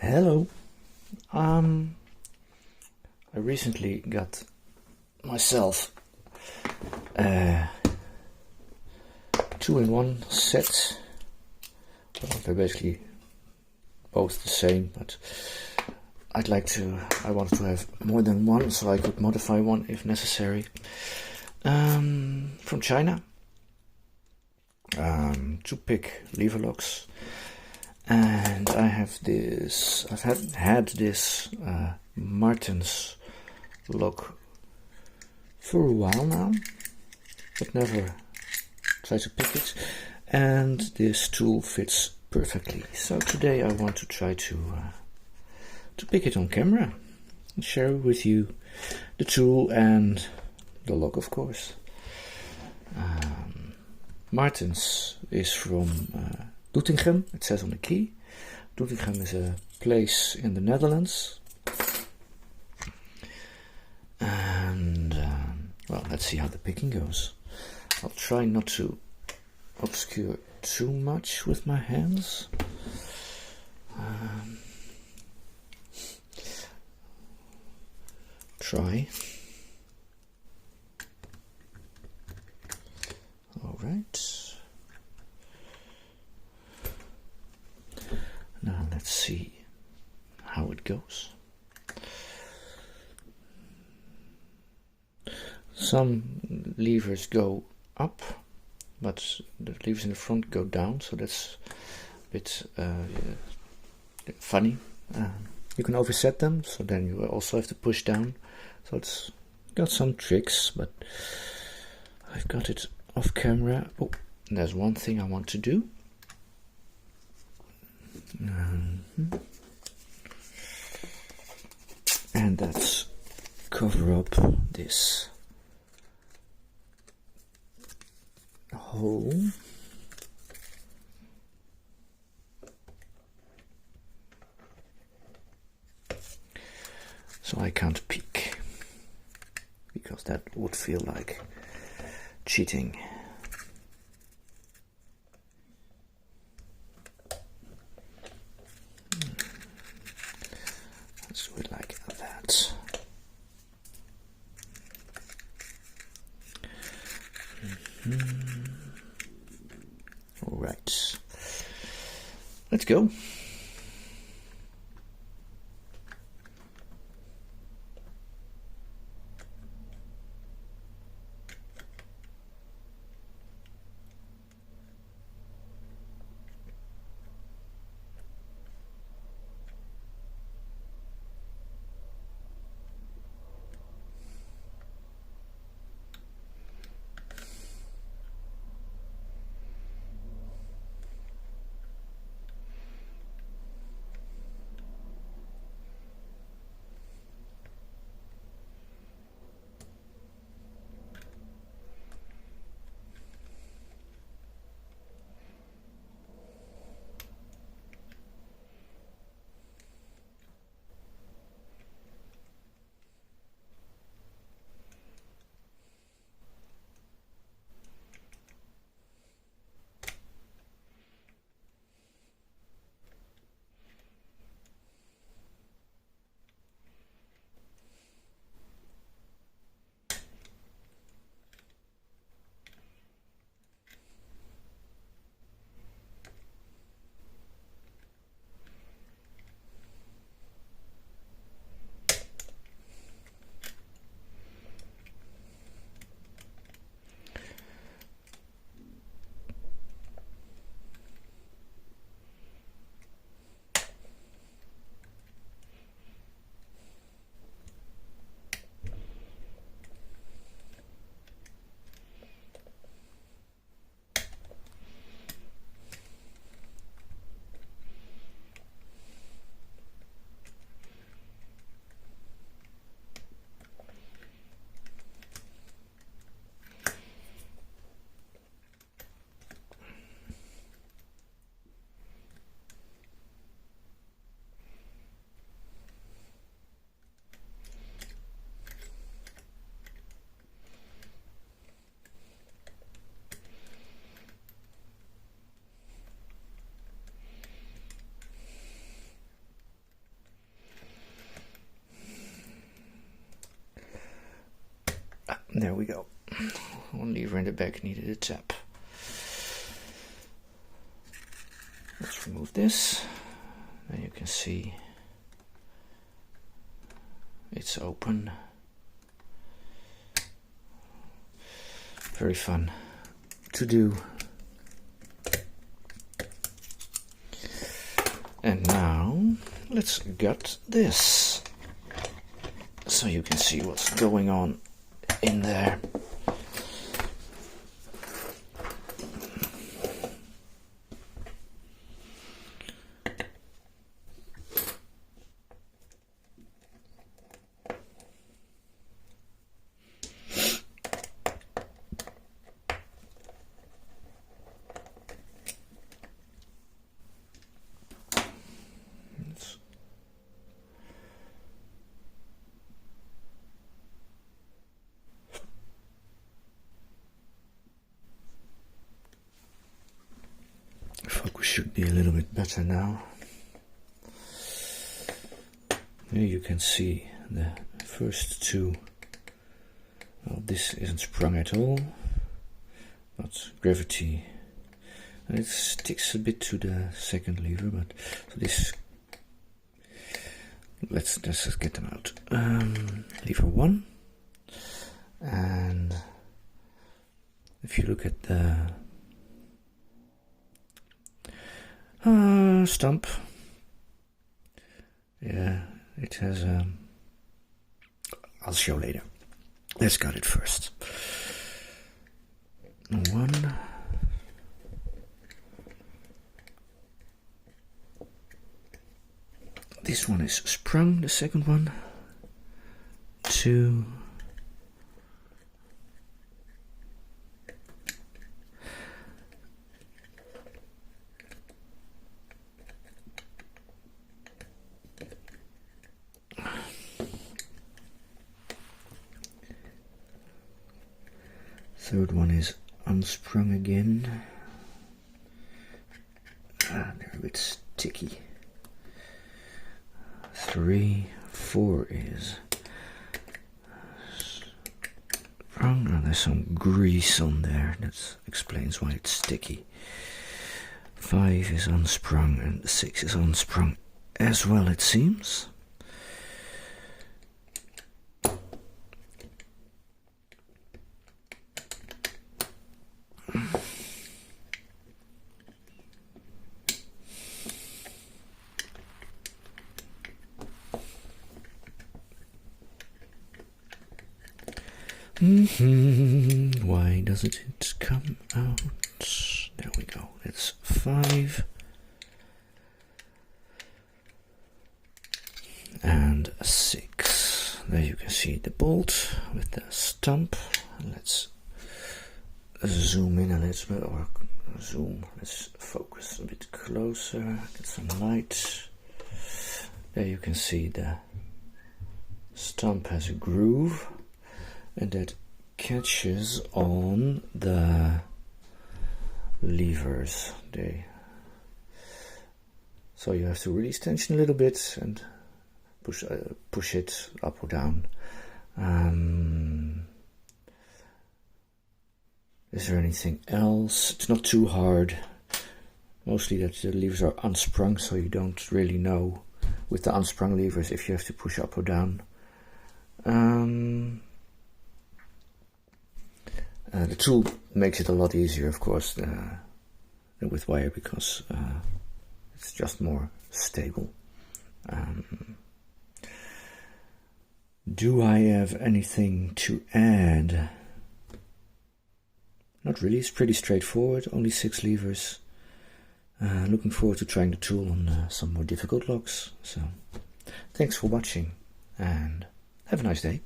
Hello. Um, I recently got myself a 2-in-1 set. Well, they're basically both the same, but I wanted to have more than one so I could modify one if necessary. From China. Two pick lever locks. And I have this, I've had this Martens lock for a while now, but never tried to pick it, and this tool fits perfectly. So today I want to try to pick it on camera and share with you the tool and the lock, of course. Martens is from Doetinchem, it says on the key. Doetinchem is a place in the Netherlands. And, well, let's see how the picking goes. I'll try not to obscure too much with my hands. Try. All right. Now let's see how it goes. Some levers go up, but the levers in the front go down, so that's a bit funny. You can overset them, so then you also have to push down. So it's got some tricks, but I've got it off camera. Oh, there's one thing I want to do. And that's cover up this hole. So I can't peek, because that would feel like cheating. Let's do it like that. All right, let's go. There we go. One lever in the back needed a tap. Let's remove this. And you can see it's open. Very fun to do. And now let's gut this so you can see what's going on in there. Focus should be a little bit better now. Here you can see the first two. Well, this isn't sprung at all, but gravity, and it sticks a bit to the second lever, but so this, let's just get them out. Lever 1, and if you look at the stump, yeah, it has I'll show later. Let's cut it first. 1, this one is sprung, the second one. 2, third one is unsprung again. They're a bit sticky. 3, 4 is sprung. Oh, there's some grease on there. That explains why it's sticky. 5 is unsprung and 6 is unsprung as well, it seems. Why doesn't it come out? There we go. It's 5 and 6. There you can see the bolt with the stump. Let's zoom in a little bit, or zoom. Let's focus a bit closer. Get some light. There you can see the stump has a groove, and that catches on the levers. So you have to release tension a little bit and push it up or down. Is there anything else? It's not too hard. Mostly that the levers are unsprung, so you don't really know with the unsprung levers if you have to push up or down. The tool makes it a lot easier, of course, than with wire, because it's just more stable. Do I have anything to add? Not really, it's pretty straightforward, only 6 levers. Looking forward to trying the tool on some more difficult locks. So, thanks for watching, and have a nice day.